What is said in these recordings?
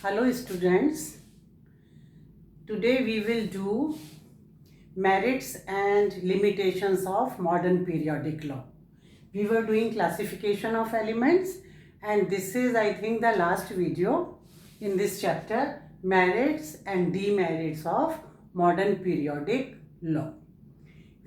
Hello students, today we will do merits and limitations of modern periodic law. We were doing classification of elements and this is I think the last video in this chapter, merits and demerits of modern periodic law.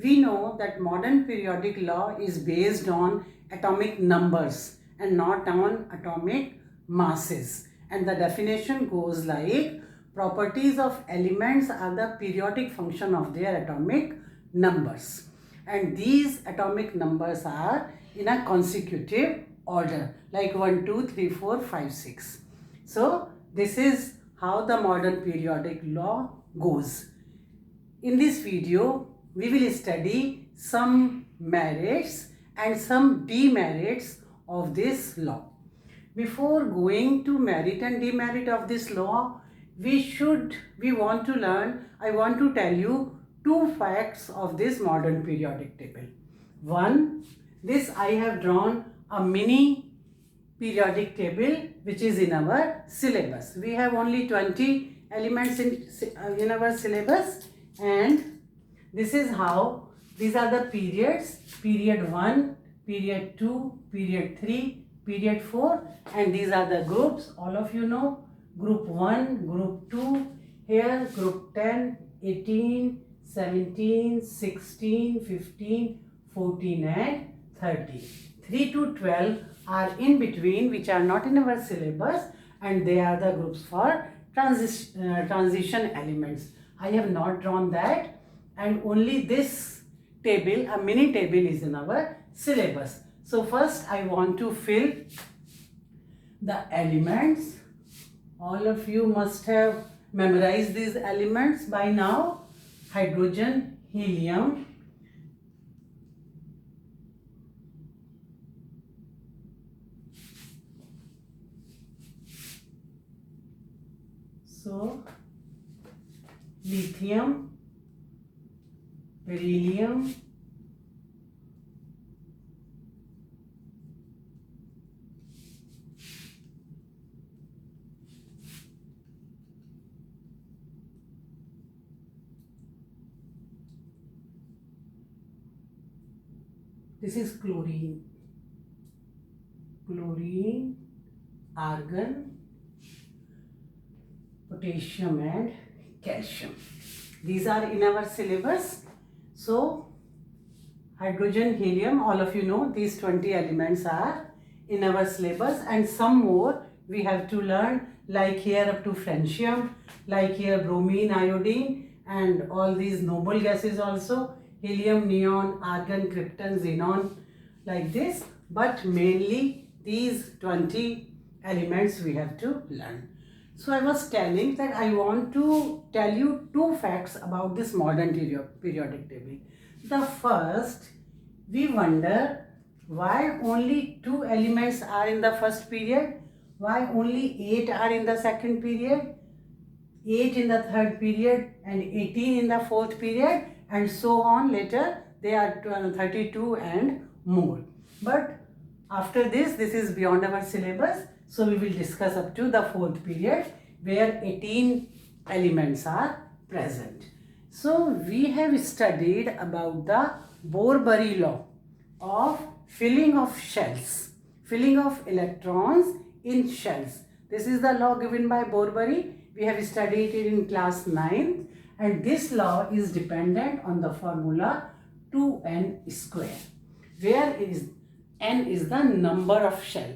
We know that modern periodic law is based on atomic numbers and not on atomic masses. And the definition goes like, properties of elements are the periodic function of their atomic numbers. And these atomic numbers are in a consecutive order, like 1, 2, 3, 4, 5, 6. So this is how the modern periodic law goes. In this video, we will study some merits and some demerits of this law. Before going to merit and demerit of this law, I want to tell you two facts of this modern periodic table. One, this I have drawn a mini periodic table which is in our syllabus. We have only 20 elements in our syllabus, and this is how, these are the periods, period 1, period 2, period 3, period 4, and these are the groups. All of you know, group 1, group 2, here group 10, 18, 17, 16, 15, 14 and 30. 3 to 12 are in between, which are not in our syllabus, and they are the groups for transition elements. I have not drawn that, and only this table, a mini table, is in our syllabus. So first I want to fill the elements. All of you must have memorized these elements by now. Hydrogen, helium, so lithium, beryllium, this is chlorine, argon, potassium and calcium. These are in our syllabus. So hydrogen, helium, all of you know these 20 elements are in our syllabus, and some more we have to learn, like here up to francium, like here bromine, iodine, and all these noble gases also, helium, neon, argon, krypton, xenon, like this. But mainly these 20 elements we have to learn. So I was telling that I want to tell you two facts about this modern periodic table. The first, we wonder why only 2 elements are in the first period, why only 8 are in the second period, 8 in the third period, and 18 in the fourth period, and so on. Later they are 32 and more. But after this is beyond our syllabus, so we will discuss up to the fourth period where 18 elements are present. So we have studied about the Bohr-Bury law of filling of shells, filling of electrons in shells. This is the law given by Bohr-Bury. We have studied it in class 9, and this law is dependent on the formula 2n square, where n is the number of shell,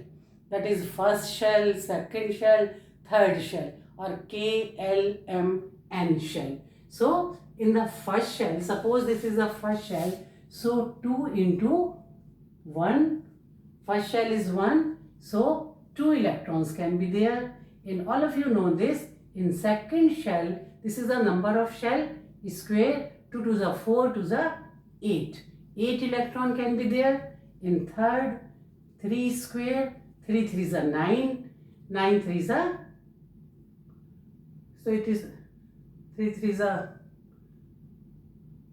that is first shell, second shell, third shell, or K, L, M, N shell. So in the first shell, suppose this is the first shell, so 2 into 1, first shell is 1, so 2 electrons can be there. In all of you know this. In second shell, this is the number of shell, square, 2 to the 4 to the 8. 8 electron can be there. In third, 3 square, 3 3 is a 9, 9 3 is a, so it is 3 3 is a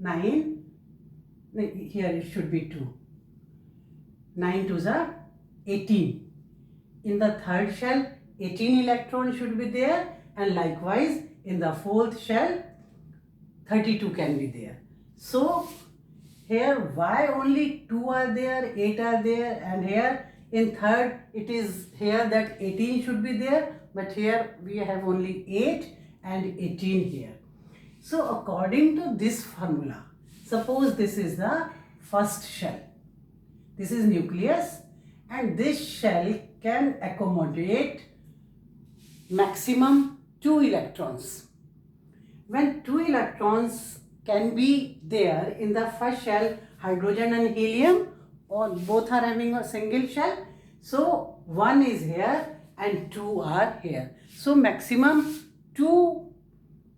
9, here it should be 2. 9 2 is a 18. In the third shell, 18 electrons should be there, and likewise in the fourth shell 32 can be there. So here why only 2 are there, 8 are there, and here in third it is here that 18 should be there, but here we have only 8 and 18 here. So according to this formula, suppose this is the first shell, this is nucleus, and this shell can accommodate maximum 2 electrons. When 2 electrons can be there in the first shell, hydrogen and helium, or both are having a single shell, so 1 is here and 2 are here. So maximum 2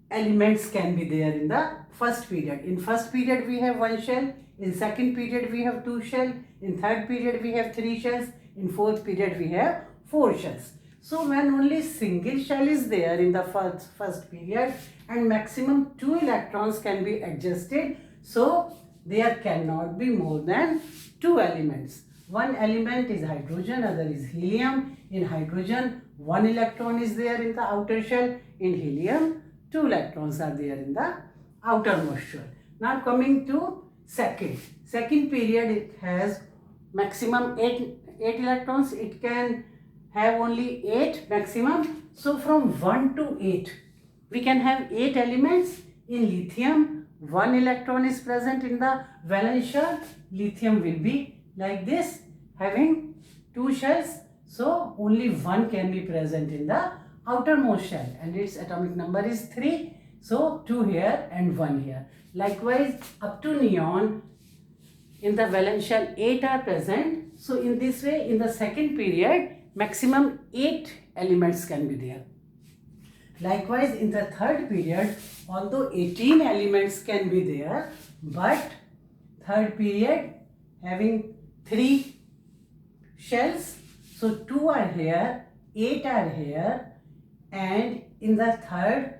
elements can be there in the first period. In first period we have 1 shell, in second period we have 2 shells, in third period we have 3 shells, in fourth period we have 4 shells. So when only single shell is there in the first period and maximum 2 electrons can be adjusted, so there cannot be more than 2 elements. One element is hydrogen, other is helium. In hydrogen 1 electron is there in the outer shell, in helium 2 electrons are there in the outermost shell. Now coming to second period, it has maximum 8 electrons, it can have only 8 maximum. So from 1 to 8 we can have 8 elements. In lithium 1 electron is present in the valence shell. Lithium will be like this, having 2 shells, so only 1 can be present in the outermost shell and its atomic number is 3. So 2 here and 1 here. Likewise up to neon, in the valence shell 8 are present. So in this way, in the second period maximum 8 elements can be there. Likewise in the third period, although 18 elements can be there, but third period having 3 shells, so 2 are here, 8 are here, and in the third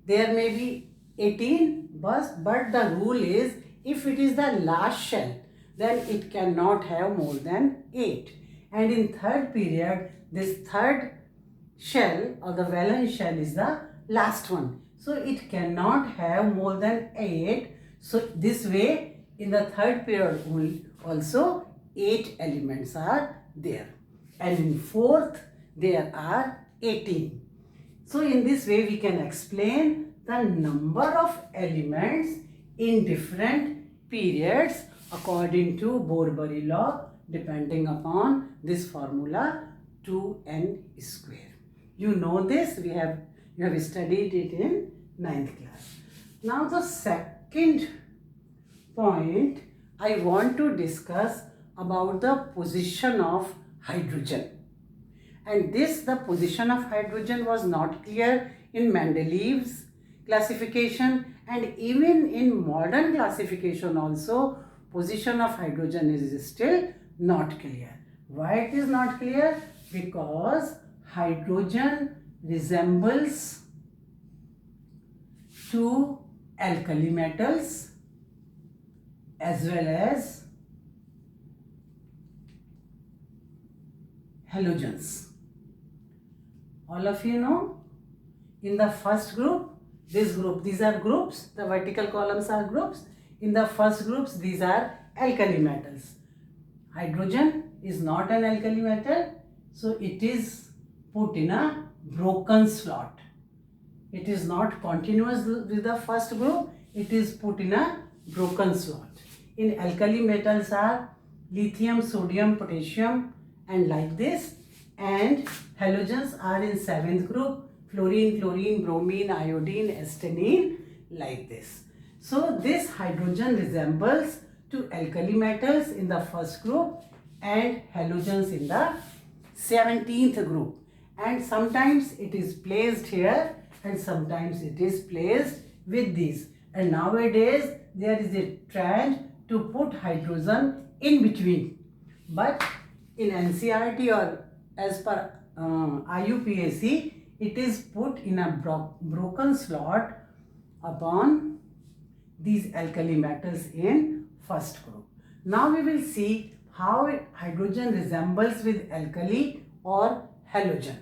there may be 18, but the rule is if it is the last shell then it cannot have more than 8. And in third period, this third shell or the valence shell is the last one, so it cannot have more than 8. So this way in the third period also 8 elements are there, and in fourth there are 18. So in this way we can explain the number of elements in different periods according to Bohr-Bury law, depending upon this formula 2n square. You know this, you have studied it in 9th class. Now the second point I want to discuss about the position of hydrogen. And the position of hydrogen was not clear in Mendeleev's classification, and even in modern classification also position of hydrogen is still not clear. Why it is not clear? Because hydrogen resembles two alkali metals as well as halogens. All of you know, in the first group, these are groups, the vertical columns are groups. In the first groups, these are alkali metals. Hydrogen is not an alkali metal, so it is put in a broken slot. It is not continuous with the first group, it is put in a broken slot. In alkali metals are lithium, sodium, potassium, and like this. And halogens are in 7th group, fluorine, chlorine, bromine, iodine, astenine, like this. So this hydrogen resembles to alkali metals in the first group and halogens in the 17th group. And sometimes it is placed here and sometimes it is placed with these. And nowadays there is a trend to put hydrogen in between. But in NCERT or as per IUPAC, it is put in a broken slot upon these alkali metals in first group. Now we will see how hydrogen resembles with alkali or halogen.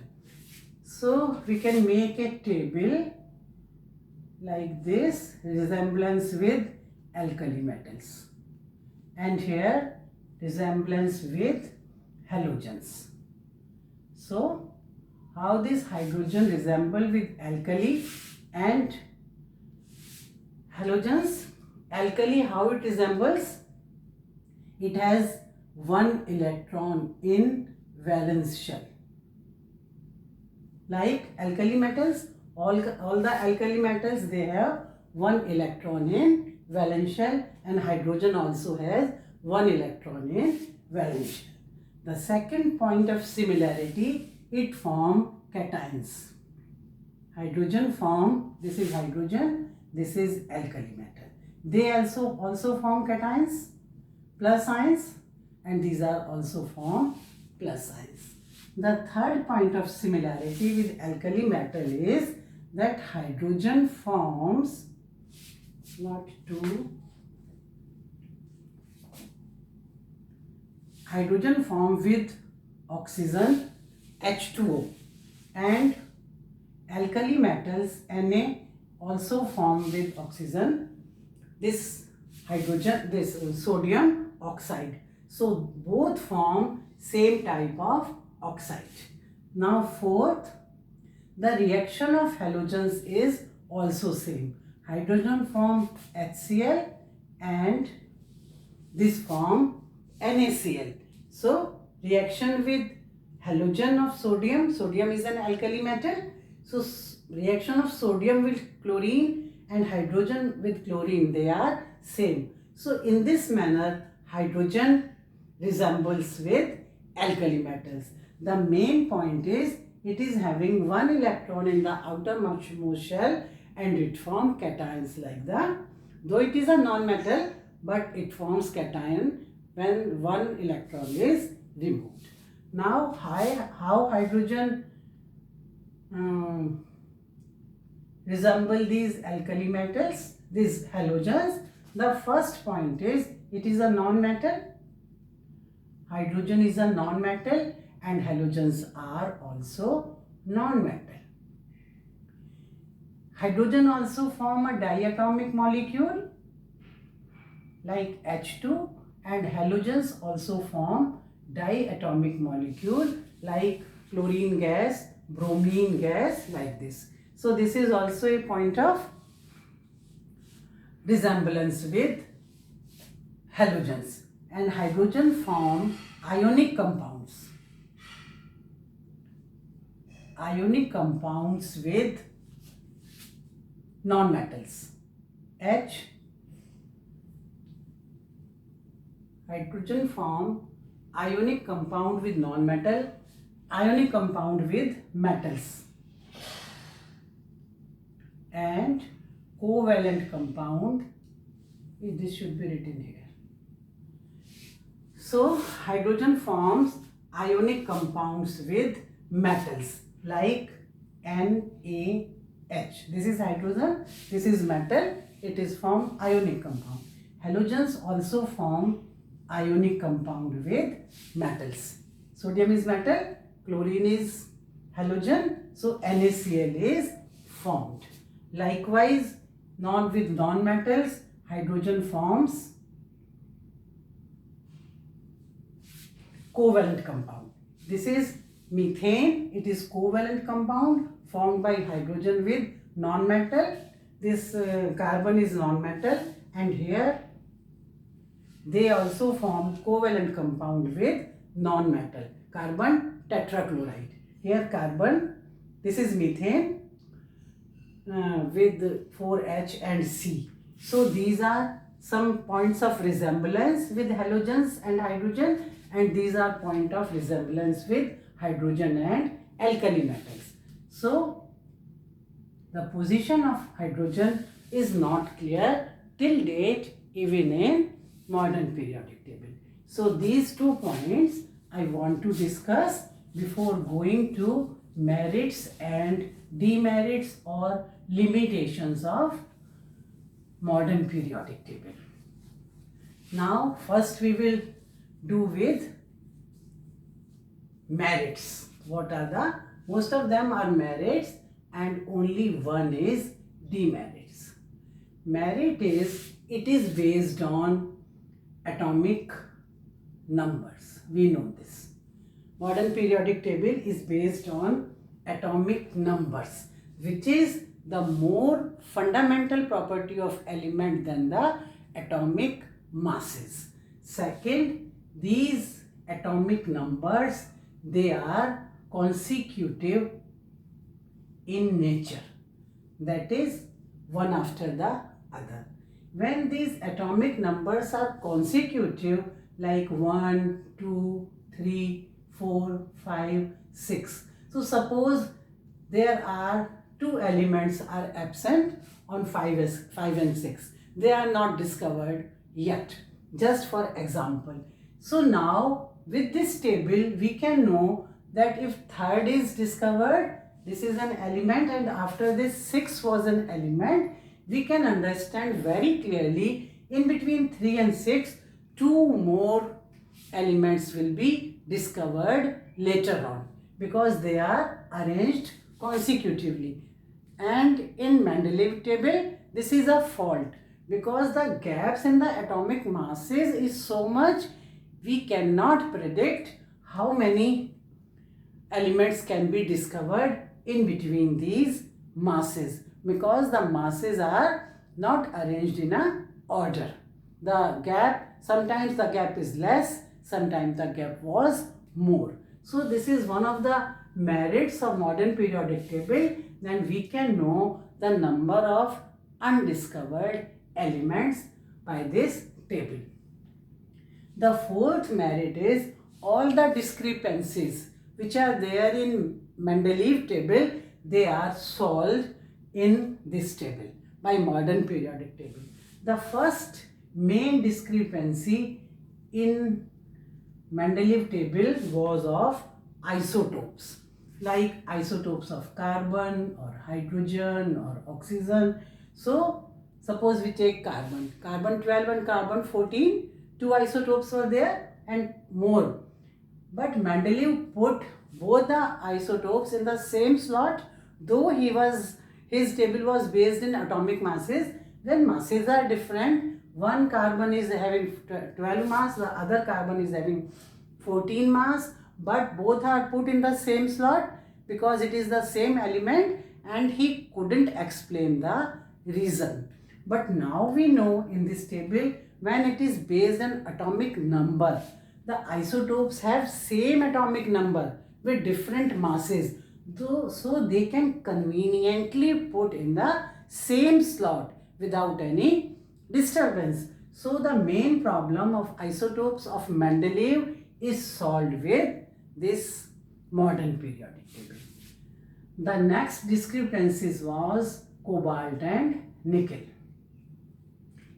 So we can make a table like this, resemblance with alkali metals, and here resemblance with halogens. So how this hydrogen resemble with alkali and halogens? Alkali, how it resembles? It has one electron in valence shell. Like alkali metals, all the alkali metals, they have one electron in valence shell, and hydrogen also has one electron in valence shell. The second point of similarity, it form cations. Hydrogen form, this is hydrogen, this is alkali metal. They also form cations, plus signs, and these are also form plus signs. The third point of similarity with alkali metal is that hydrogen forms hydrogen form with oxygen H2O, and alkali metals Na also form with oxygen sodium oxide. So both form same type of oxide. Now fourth, the reaction of halogens is also same. Hydrogen form HCl and this form NaCl. So reaction with halogen of sodium is an alkali metal. So reaction of sodium with chlorine and hydrogen with chlorine, they are same. So in this manner, hydrogen resembles with alkali metals. The main point is it is having one electron in the outermost shell and it forms cations like that. Though it is a non-metal, but it forms cation when one electron is removed. Now how hydrogen resemble these alkali metals, these halogens? The first point is it is a non-metal. Hydrogen is a non-metal and halogens are also non-metal. Hydrogen also form a diatomic molecule like H2, and halogens also form diatomic molecule like chlorine gas, bromine gas, like this. So this is also a point of resemblance with halogens. And hydrogen form ionic compounds. Ionic compounds with non-metals. Hydrogen form ionic compound with non-metal, ionic compound with metals, and covalent compound. This should be written here. So hydrogen forms ionic compounds with metals like NaH. This is hydrogen, this is metal, it is formed ionic compound. Halogens also form ionic compound with metals. Sodium is metal, chlorine is halogen, so NaCl is formed. Likewise, with non-metals, hydrogen forms covalent compound. This is methane, it is covalent compound formed by hydrogen with non-metal. This carbon is non-metal, and here they also form covalent compound with non-metal, carbon tetrachloride. Here carbon, this is methane with 4H and C. So these are some points of resemblance with halogens and hydrogen, and these are point of resemblance with hydrogen and alkali metals. So the position of hydrogen is not clear till date, even in modern periodic table. So these 2 points I want to discuss before going to merits and demerits or limitations of modern periodic table. Now first we will do with merits. what are the, most of them are merits and only one is demerits. Merit is, it is based on atomic numbers. We know this. Modern periodic table is based on atomic numbers, which is the more fundamental property of element than the atomic masses. Second, these atomic numbers, they are consecutive in nature, that is one after the other. When these atomic numbers are consecutive, like 1, 2, 3, 4, 5, 6. So suppose there are two elements are absent on 5 and 6. They are not discovered yet, just for example. So now with this table we can know that if third is discovered, this is an element, and after this 6 was an element, we can understand very clearly in between 3 and 6, 2 more elements will be discovered later on because they are arranged consecutively. And in Mendeleev table, this is a fault because the gaps in the atomic masses is so much, we cannot predict how many elements can be discovered in between these masses because the masses are not arranged in a order. The gap, sometimes the gap is less, sometimes the gap was more. So this is one of the merits of modern periodic table. Then we can know the number of undiscovered elements by this table. The fourth merit is all the discrepancies which are there in Mendeleev table, they are solved in this table by modern periodic table. The first main discrepancy in Mendeleev table was of isotopes, like isotopes of carbon or hydrogen or oxygen. So suppose we take carbon 12 and carbon 14, two isotopes were there and more. But Mendeleev put both the isotopes in the same slot, though his table was based in atomic masses. When masses are different, one carbon is having 12 mass, the other carbon is having 14 mass, but both are put in the same slot because it is the same element, and he couldn't explain the reason. But now we know in this table, when it is based on atomic number, the isotopes have same atomic number with different masses, so they can conveniently put in the same slot without any disturbance. So the main problem of isotopes of Mendeleev is solved with this modern periodic table. The next discrepancies was cobalt and nickel.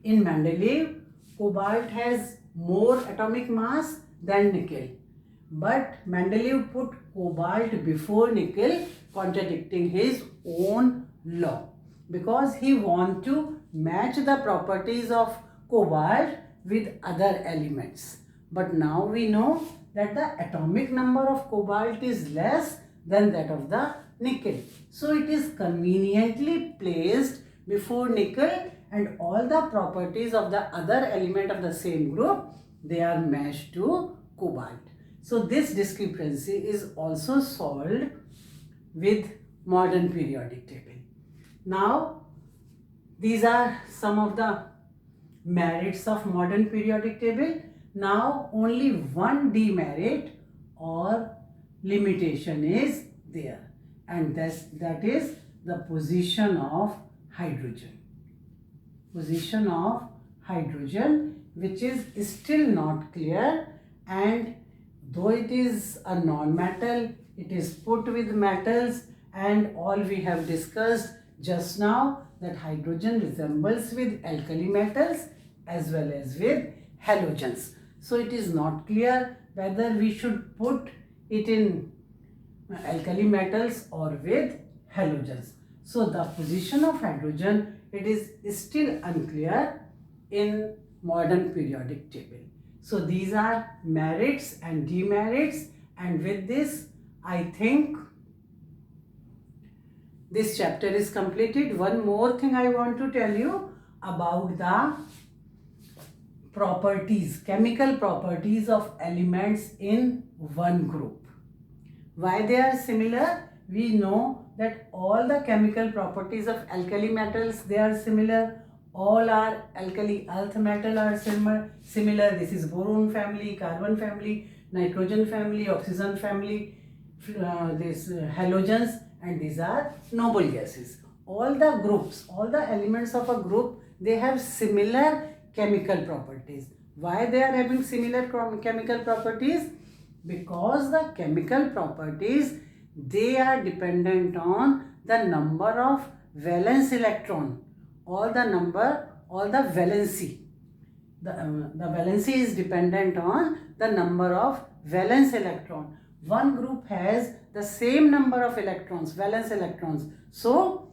In Mendeleev, cobalt has more atomic mass than nickel, but Mendeleev put cobalt before nickel, contradicting his own law because he want to match the properties of cobalt with other elements. But now we know that the atomic number of cobalt is less than that of the nickel, so it is conveniently placed before nickel, and all the properties of the other element of the same group, they are matched to cobalt. So this discrepancy is also solved with modern periodic table. Now these are some of the merits of modern periodic table. Now only one demerit or limitation is there, and that is the position of hydrogen. Position of hydrogen, which is still not clear, and though it is a non-metal, it is put with metals, and all we have discussed just now that hydrogen resembles with alkali metals as well as with halogens. So it is not clear whether we should put it in alkali metals or with halogens. So the position of hydrogen, it is still unclear in modern periodic table. So these are merits and demerits, and with this I think this chapter is completed. One more thing I want to tell you about the properties, chemical properties of elements in one group. Why they are similar? We know that all the chemical properties of alkali metals, they are similar. All our alkali earth metal are similar. This is boron family, carbon family, nitrogen family, oxygen family, halogens, and these are noble gases. All the groups, all the elements of a group, they have similar chemical properties. Why they are having similar chemical properties? Because the chemical properties, they are dependent on the number of valence electron, or the valency. The valency is dependent on the number of valence electron. One group has the same number of electrons, valence electrons. So,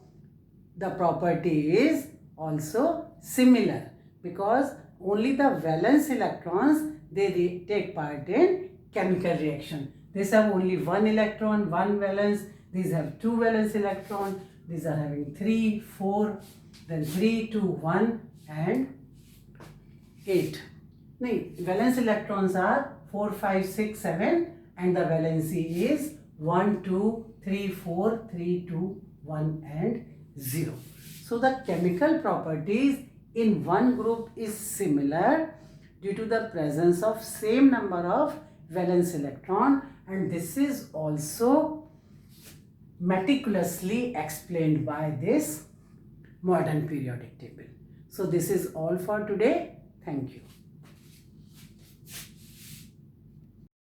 the property is also similar, because only the valence electrons, they take part in chemical reaction. These have only one electron, one valence. These have two valence electron. These are having 3, 4, then 3, 2, 1 and 8. Valence electrons are 4, 5, 6, 7 and the valency is 1, 2, 3, 4, 3, 2, 1 and 0. So the chemical properties in one group is similar due to the presence of same number of valence electron, and this is also meticulously explained by this modern periodic table. So this is all for today. Thank you.